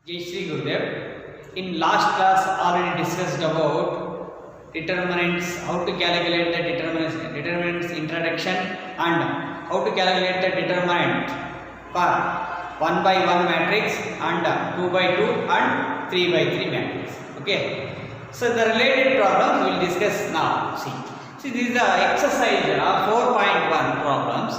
Jai Shri Gurudev. In last class already discussed about determinants, how to calculate the determinants introduction and how to calculate the determinant for 1 by 1 matrix and 2 by 2 and 3 by 3 matrix. Okay. So the related problems we will discuss now. See this is the exercise of 4.1 problems.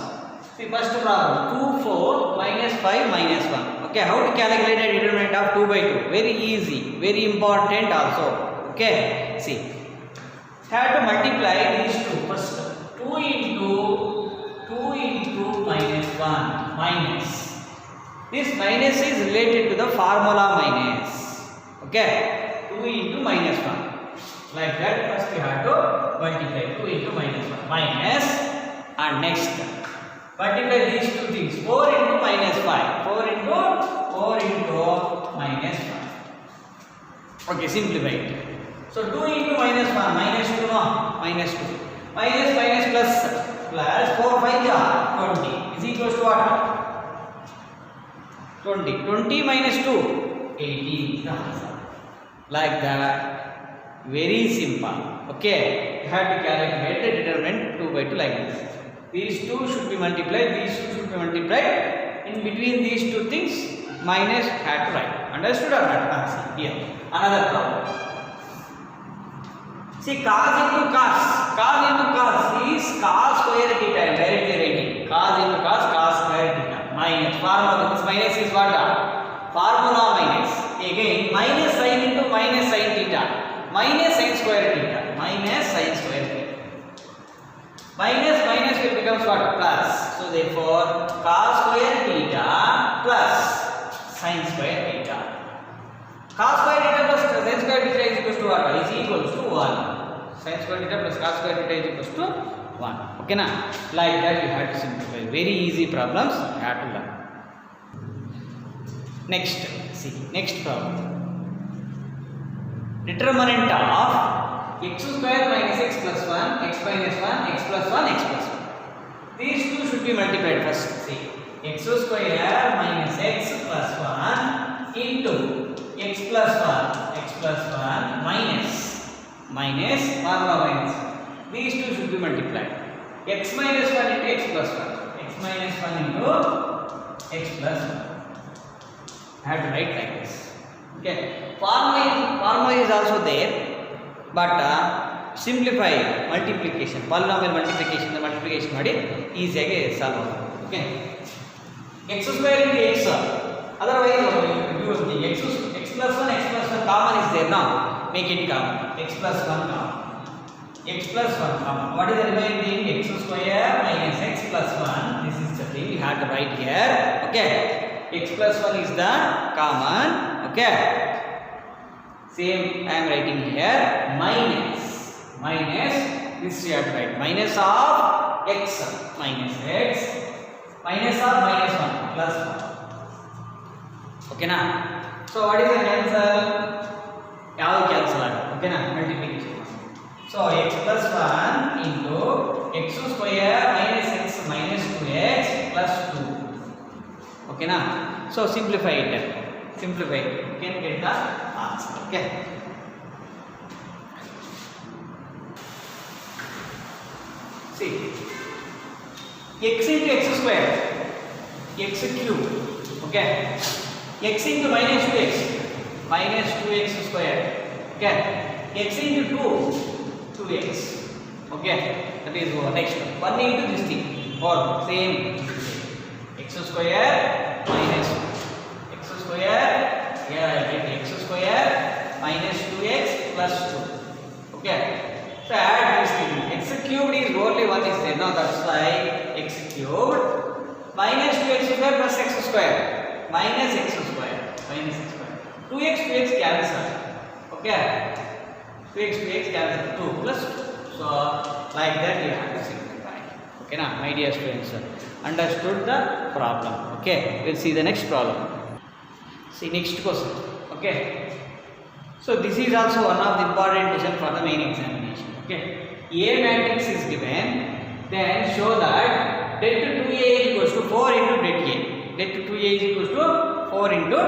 See first problem 2, 4 minus 5 minus 1. Okay, how to calculate the determinant of 2 by 2? Very easy, very important also. Okay, see. Have to multiply these two first. 2 into minus 1 minus. This minus is related to the formula minus. Okay, 2 into minus 1. Like that, first we have to multiply 2 into minus 1 minus, and next multiply these two things. 4 into minus 5. 4 into minus 5. Okay, simplify it. So 2 into minus 1 minus 2 no minus 2 minus plus 4 5 20 is equals to what? 20 minus 2 18. Like that. Very simple. Okay, you have to calculate the determinant 2 by 2 like this. These two should be multiplied, these two should be multiplied. In between these two things, minus had to write. Understood or not? See here. Another problem. See cos into cos is cos square theta. I am directly writing. Cos into cos square theta. Minus formula. This minus is what? Formula minus. Again minus sin into minus sin theta. Minus sin square theta. Minus sin square theta. Minus will becomes what? Plus. So therefore cos square theta plus sin square theta. Cos square theta plus sin square theta is equals to what? Is equals to 1. Sin square theta plus cos square theta is equals to 1. Okay na? Like that you have to simplify. Very easy problems you have to learn. Next, see next problem. Determinant of x square minus x plus 1, x minus 1, x plus 1, x plus 1. These two should be multiplied first. See, x square minus x plus 1 into x plus 1 minus formula minus. These two should be multiplied. X minus 1 into x plus 1. X minus 1 into x plus 1. I have to write like this. Okay. Formula is also there, but simplify multiplication, polynomial multiplication, the multiplication ಮಾಡಿ ಈಸಿಯಾಗಿ solve ಆಗುತ್ತೆ. Okay, x square into x, otherwise you do the x plus 1 common is there now, make it common. X plus 1 common. What is the remaining thing? X square minus x plus 1. This is the thing we have to write here. Okay, x plus 1 is the common. Okay, same I am writing here. Minus this we have to write. Minus of x minus of minus 1 plus 1. Okay na? So what is the cancel? Yavu cancel agutte. Okay na? Multiplication. So x plus 1 into x square minus x minus 2x plus 2. Okay na? So simplify it. You can get the answer. Okay. See, x into x square, x cube. Okay. X into minus 2x square. Okay. X into 2x. Okay. That is next one. 1 into this thing or same. X square minus x square. Here I get x square minus 2x plus 2. Okay. So add this thing. X cubed is only 1 is there. Now that's why x cubed minus 2x square plus x square minus x square. 2x cancel. Okay. 2x cancel. 2 plus 2. So like that you have to simplify. Okay now, my dear students, understood the problem. Okay. We'll see the next problem. See next question. Okay. So this is also one of the important question for the main examination. Okay. A matrix is given, then show that det 2a is equals to 4 into det A. Det 2a is equals to 4 into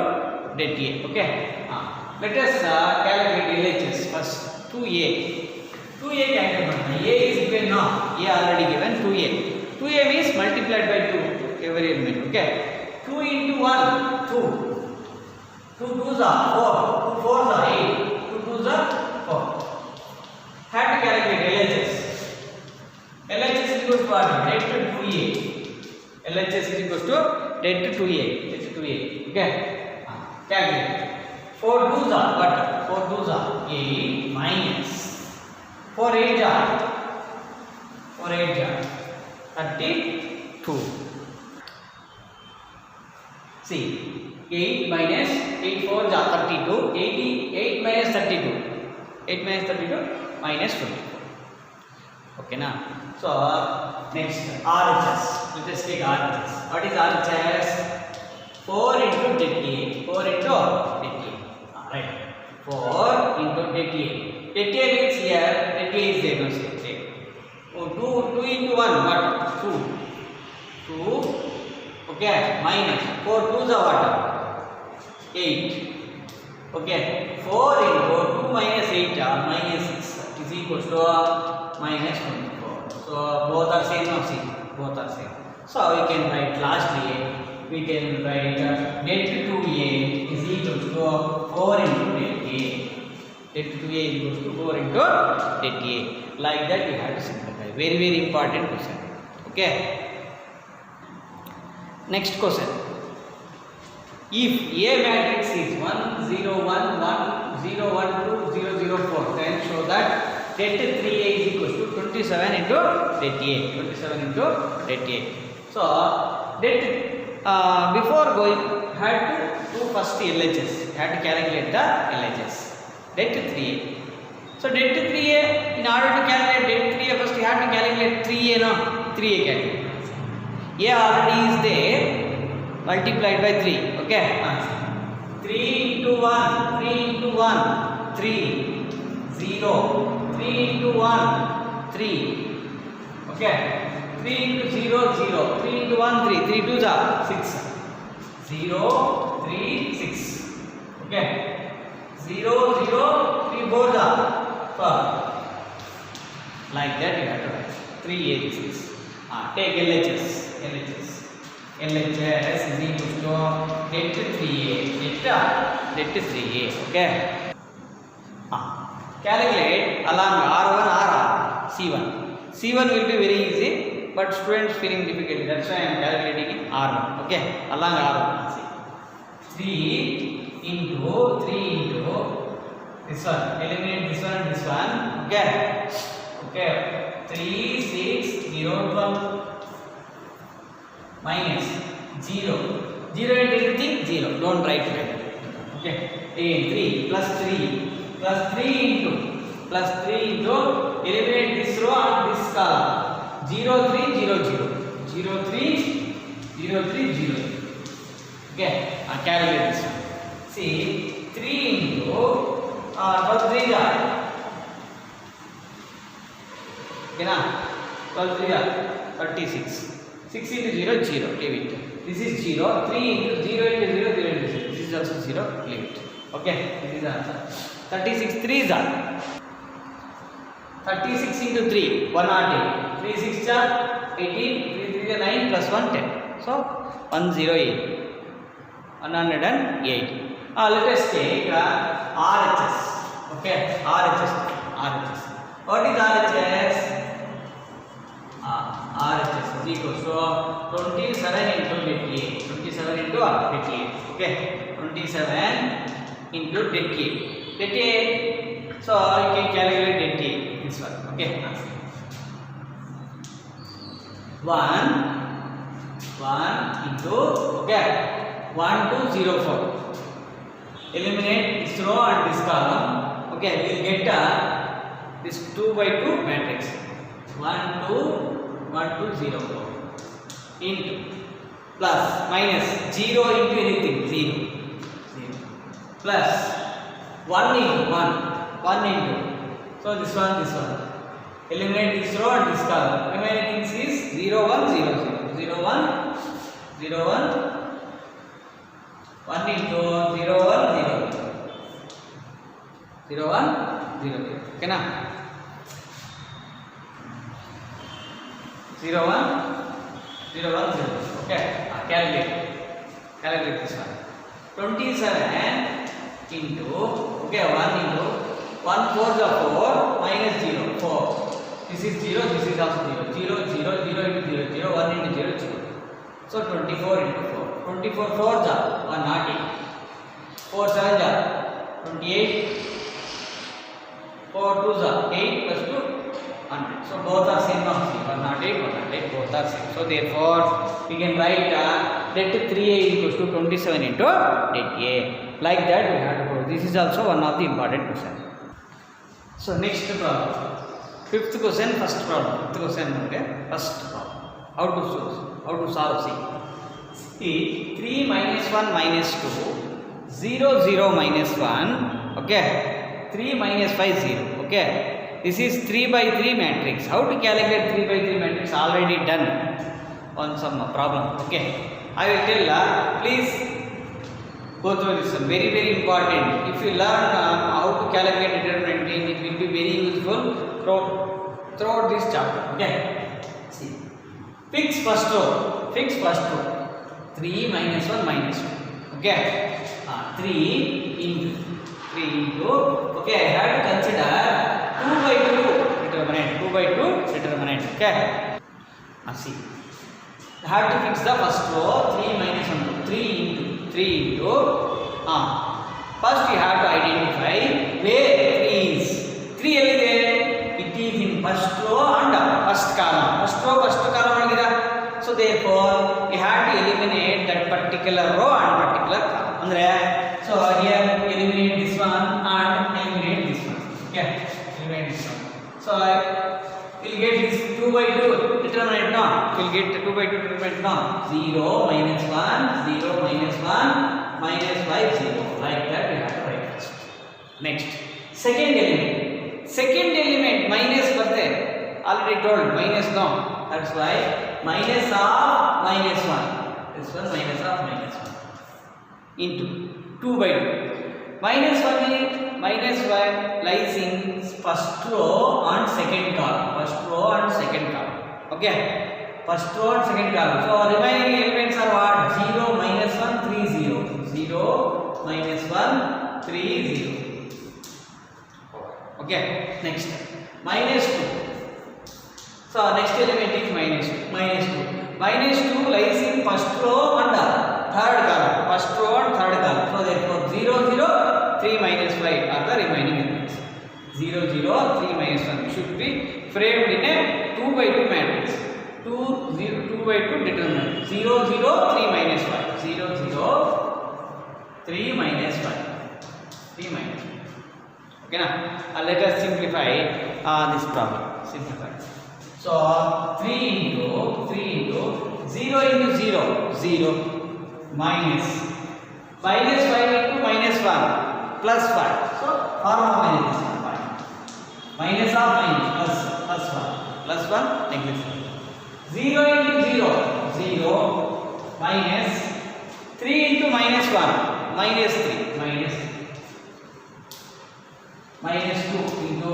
det A. Okay. Let us calculate LHS first. 2A. 2A calculate. A is given now. A already given. 2A. 2A means multiplied by 2 every element. Okay. 2 into 1, 2. 2 2s are 4. 2 4s are 8. 2 2s are 4. Have to calculate LHS. LHS is equal to what? Det to 2A. LHS is equal to det to 2A. Det to 2A. Okay. Calculate. 4 2s are what? 4 2s are 8 minus 4 8s are 32. See, 8 minus 8 4s are 32. 8 minus 32. 8 minus 32 minus 24. Okay, now. So, next RHS. Let us take RHS. What is RHS? 4 into det A. 4 into det A. Right. 4 into det A. Det A means here, det A is there. No, say. Oh, 2 into 1, what? 2. 2. Okay, minus 4 2s are what? 8. Okay, 4 into 2 minus 8 are minus 6 is equal to minus 24. So both are same, no, see, both are same. So we can write lastly, we can write det to 2A is equal to 4 into det A. Det to 2A is equal to 4 into det A. Like that we have to simplify. Very very important question. Okay. Next question. If A matrix is 1 0 1 1 0 1 2 0 0 4, then show that det 3A is equal to 27 into det A. 27 into det A. So det before going had to do first LHS. Had to calculate the LHS. Det 3A. So det 3A, in order to calculate det 3A, first you have to calculate 3A. No, 3A calculate. A already is there, multiplied by 3. Okay. 3 into 1, 3 into 1, 3, 0. 3 into 1, 3. Okay. 3 into 0, 0. 3 into 1, 3. 3 2s are 6. 0, 3, 6. Okay. 0, 0, 3 4s are 4. Like that you have to write. 3A is 6. Take LHS. LHS is equal to det 3A. Det 3A. Okay. Calculate along R1, R, C1. C1 will be very easy, but students feeling difficult. That's why I am calculating in R1. Okay. Along R1. See. 3 into this one. Eliminate this one and this one. Okay. Okay. 3, 6, 0, 12. Minus 0. 0 into everything? 0. Don't write it. Okay. 3 plus 3 plus 3 into eliminate this row and this column. 0 3 0 0. 0 3 0 3 0. Okay. Calculate this one. See, 3 into 12 3 are. Okay, now 12 3 are 36. 6 into 0, 0, leave it. This is 0, 3 into 0 into 0, 0 into 0. This is also 0, leave it. Okay, this is the answer. 36 3s are. 36 into 3, 108. 3 6 are 18, 3 3 are 9 plus 1, 10. So, 108. 108. Let us take RHS. Okay, RHS. What is RHS? RHS is equal to 27 into det A. 27 into det A. Okay, 27 into det A. Det A. So you can calculate det A. This one. Okay. 1 into 1204. Eliminate this row and this column. Okay, we will get this 2 by 2 matrix. 1 2 1 2 0 4 into plus minus 0 into anything 0 plus 1 into 1 into, so this one eliminate this row and this column. Remaining things is 0 1 0 0 0 1 0 1 1 into 0 1 0 0 1 0 0 okay na 0 1 0 1 0 okay calculate this one 27 into okay 1 into 1 4 is 4 minus 0 4 this is 0 this is also 0 0 0 0 into 0 0 1 into 0 0 so 24 into 4 24 4 is 108 4 7 is 28 4 2 is 8 plus 2 100 so both are same now 108 both are same so therefore we can write let 3a equals to 27 into let a like that we have to go this is also one of the important question so next problem fifth question first problem fifth question okay first problem how to solve see 3 minus 1 minus 2 0 0 minus 1 okay 3 minus 5 0 okay this is 3 by 3 matrix how to calculate 3 by 3 matrix already done on some problem okay I will tell please go through this one very very important if you learn how to calculate determinant it will be very useful throughout this chapter okay see fix first row 3 minus 1 minus 2 okay 3 into okay I have to consider 2 by 2 determinant okay see I have to fix the first row 3 minus 1 3 into first you have to identify where 3 is 3 elide it is in first row and first column alida so therefore we have to eliminate that particular row and particular column andre so here eliminate this one and eliminate this one okay eliminate this one so I will get this 2 by 2 determinant now will get 2 by 2 determinant now 0 minus 1 0 minus 1 minus 5 0 like that we have to write first next second element minus birthday already told minus no that's why minus of minus 1 this one minus of minus 1 into 2 by 2 minus 1 is minus 1 lies in first row and second column okay first row and second column so remaining elements are what 0 minus 1 3 0 0 minus 1 3 0 okay next minus 2 so next element is minus 2 lies in first row and third column so therefore 0 0 3 minus 5 are the remaining elements 0 0 3 minus 1 should be framed in a 2 by 2 matrix 2 by 2 determinant 0 0 3 minus 5 0 0 3 minus 5 3 minus 5 okay na let us simplify this problem so 3 into 0 into 0 0 minus 5 into minus 1 plus 5 so formula is minus of minus plus 1 negligible 0 into 0 minus 3 into minus 1 minus 3 minus 2 into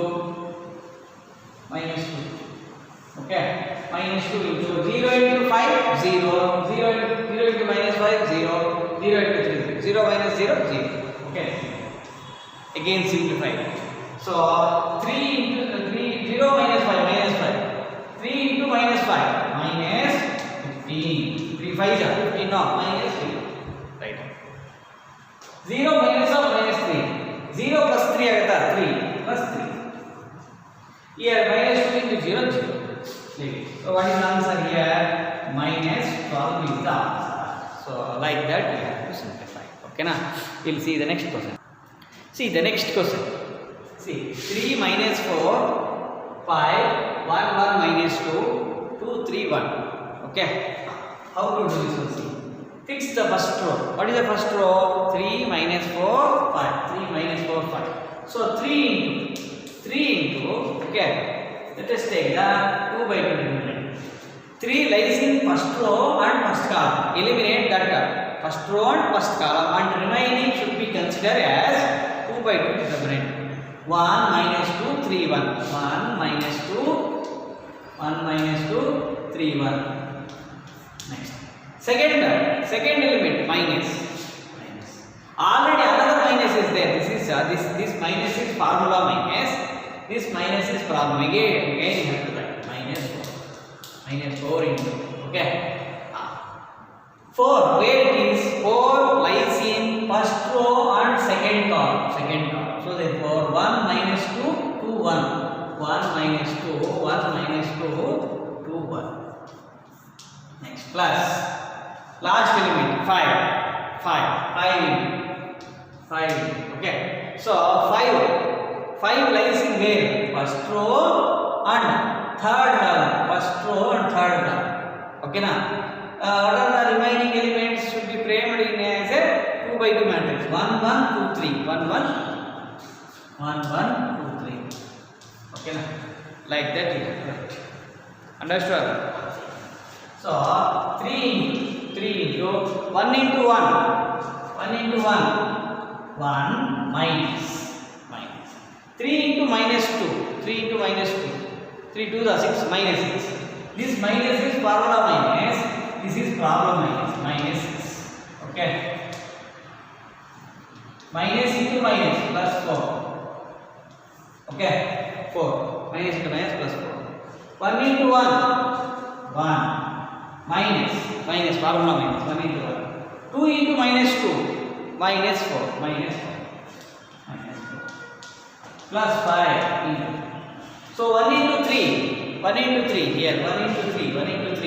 minus 2 okay minus 2 into 0 into 5 0 into minus 5 0 into 3 0 minus 0 0 okay again simplify so 3 into 0 minus 5 3 into minus 5 minus 15 3 5 is 15 no minus 3 right 0 minus of minus 3 0 plus 3 agata 3 plus 3 here minus 2 into 0 0 so what is the answer here minus 12 is the answer so like that we have to simplify okay na we'll see the next question see the next question see 3 minus 4 5 1 1 minus 2 2 3 1 okay how to do this one see fix the first row what is the first row 3 minus 4 5 3 minus 4 5 so 3 into okay let us take the 2 by 2 determinant 3 lies in first row and first column eliminate that first row and first column, and remaining should be considered as 2 by 2 determinant. 1 minus 2 3 1, 1 minus 2 3 1. Next, second element minus. Already another minus is there. This minus is formula minus. This minus is problem. Again you have to write minus 4 into, okay. 4, where it is? 4 lies in first row and second column. So therefore 1 minus 2 2 1, 1 minus 2 2 1. Next, plus last element 5 into, okay. So 5 lies in where? First row and third column. Okay now. What are the remaining elements should be framed in as a 2 by 2 matrix. 1 1 2 3. 1 1 2 3. Okay now. Like that you have to write. Understood? So 3 into 1 into 1 minus 3 into minus 2 3 2 the 6 minus 6. This minus is formula minus, this is problem minus 6. Okay, minus into minus plus 4. Okay, 4 minus into minus plus 4. 1 into 1 minus formula minus 1 into 1. 2 into minus 2 minus 4 plus 5 into. So 1 into 3 here, 1 into 3 minus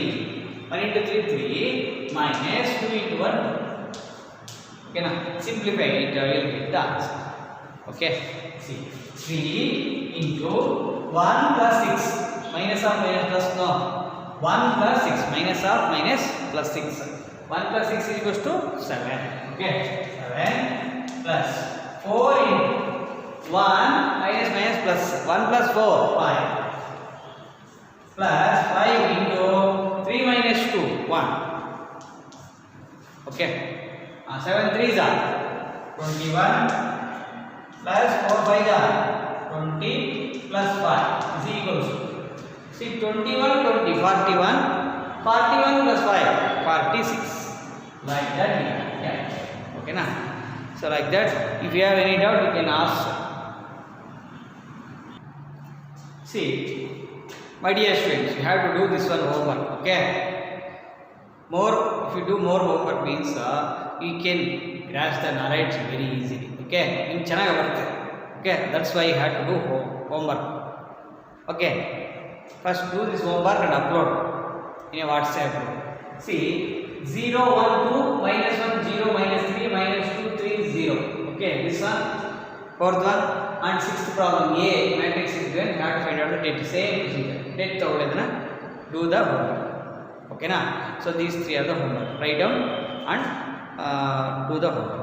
2 into 1. Okay now, simplify it, I will get the answer. Okay, see, 3 into 1 plus 6 minus of minus plus, no, 1 plus 6 minus of minus plus 6. 1 plus 6 is equals to 7. Okay, 7 plus 4 into 1 minus plus 1 plus 4 5 plus 5 into 3 minus 2 1. Okay, 7 3s are 21 plus 4 5s are 20 plus 5 is equals to, see, 21 20 41 plus 5 46. Like that we can. Okay na. So like that, if you have any doubt you can ask. See, my dear students, you have to do this one homework. Okay, if you do more homework means you can grasp the knowledge very easily. Okay, okay, that's why you have to do homework. Okay, first do this homework and upload in a WhatsApp group. See, 0 1 2 minus 1 0 minus 3 minus 2 3 0. Okay, this one, fourth one, and sixth problem A matrix is given. You have to find out the date. Same procedure. Date do the homework. Okay na. So these three are the homework. Write down and do the homework.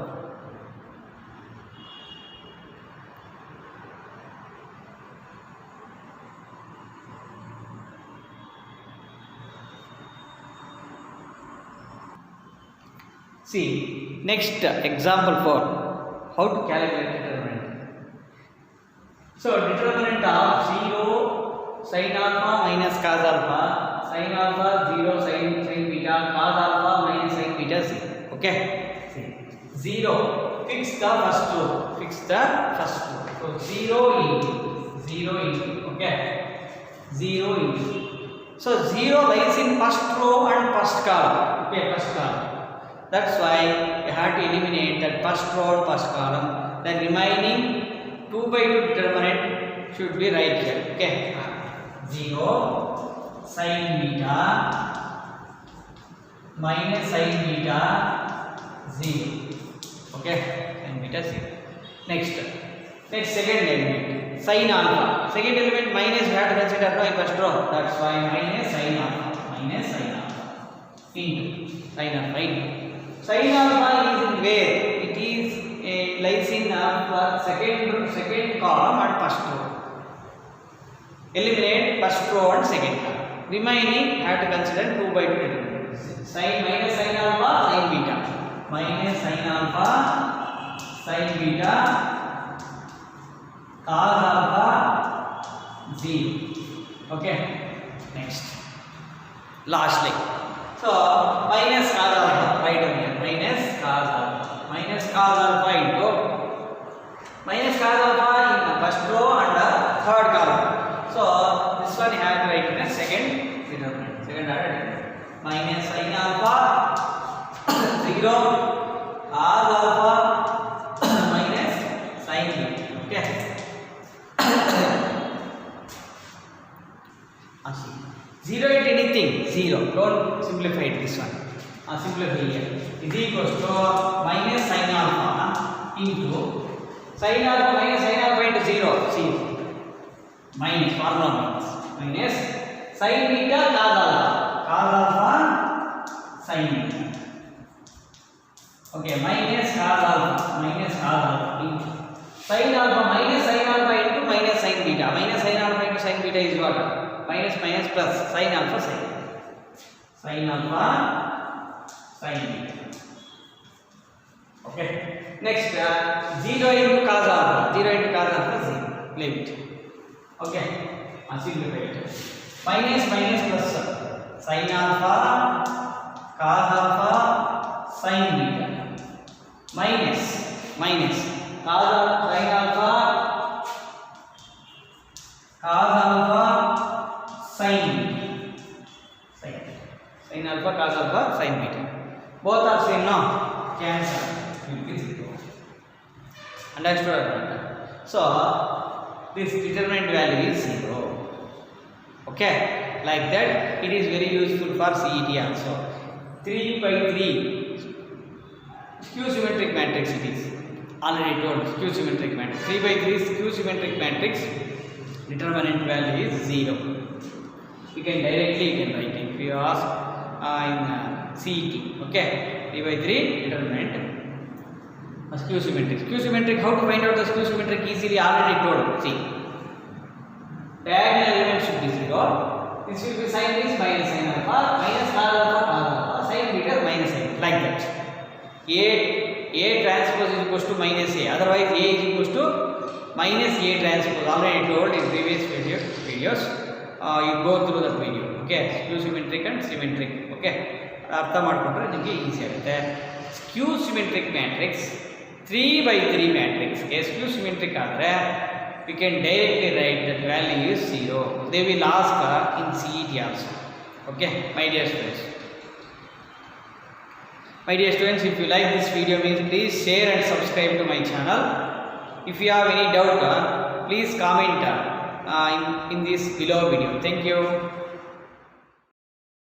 See, next example for how to calculate determinant. So determinant of 0 sin alpha minus cos alpha, sin alpha 0 sin beta, cos alpha minus sin beta 0. Okay, 0, fix the first row. So 0 into, okay, 0 into. So 0 lies in first row and first column. Okay, first column. That's why you have to eliminate that first row and first column. The remaining 2 by 2 determinant should be right here. Okay, 0 sin beta minus sin beta 0. Okay, sin beta 0. Next second element, sin alpha. Second element minus you have to consider no in first row. That's why minus sin alpha into sin alpha into. Sin alpha is in where? It is lies in second column and first row. Eliminate first row and second column. Remaining have to consider 2 by 2 determinant. Sin minus sin alpha, sin beta. minus sin alpha sin beta cos alpha 0. Okay, next lastly, so minus cos alpha, write down here, minus cos alpha into minus cos alpha in the first row and the third column. So this one you have to write in a second determinant, second order determinant. Minus sin alpha 0 cos alpha minus sin beta. Okay. 0 into anything, 0. Don't simplify it, this one. Simplify here. Is equals to minus sin alpha into sin alpha minus sin alpha into 0. See, minus formula minus sin beta cos alpha sin beta. Okay, minus cos alpha into sin alpha minus sin alpha into minus sin beta. Minus sin alpha into sin beta is what? Minus minus plus sin alpha sin beta. Okay, next 0 into cos alpha 0. Leave it. Okay, simplify it. Minus minus plus sin alpha cos alpha sin beta minus cos alpha sin alpha cos alpha sin alpha cos alpha sin beta. Both are same, no? Cancel. Understood? So this determinant value is 0. Okay, like that it is very useful for CET also. 3 by 3 skew symmetric matrix it is. Already told, skew symmetric matrix. 3 by 3 skew symmetric matrix, determinant value is 0. You can directly write if you ask in CET. Okay, 3 by 3 determinant skew symmetric. Skew symmetric, how to find out the skew symmetric? Easily, already told. See, diagonal element should be 0. This will be sin is minus sin alpha minus cos alpha sin beta minus sin, like that. A transpose is equals to minus A, otherwise A is equals to minus A transpose. Already told in previous videos. You go through the video. Okay, skew symmetric and symmetric. Okay, ಅರ್ಥ ಮಾಡ್ಕೊಂಡ್ರೆ ನಿಮಗೆ easy ಆಗುತ್ತೆ. ಸ್ಕ್ಯೂ symmetric matrix 3 by 3 matrix ಸ್ಕ್ಯೂ symmetric ಆದರೆ we can directly write that value is 0. They will ask in CET also. Okay, my dear students. If you like this video, please share and subscribe to my channel. If you have any doubt, please comment in this below video. Thank you.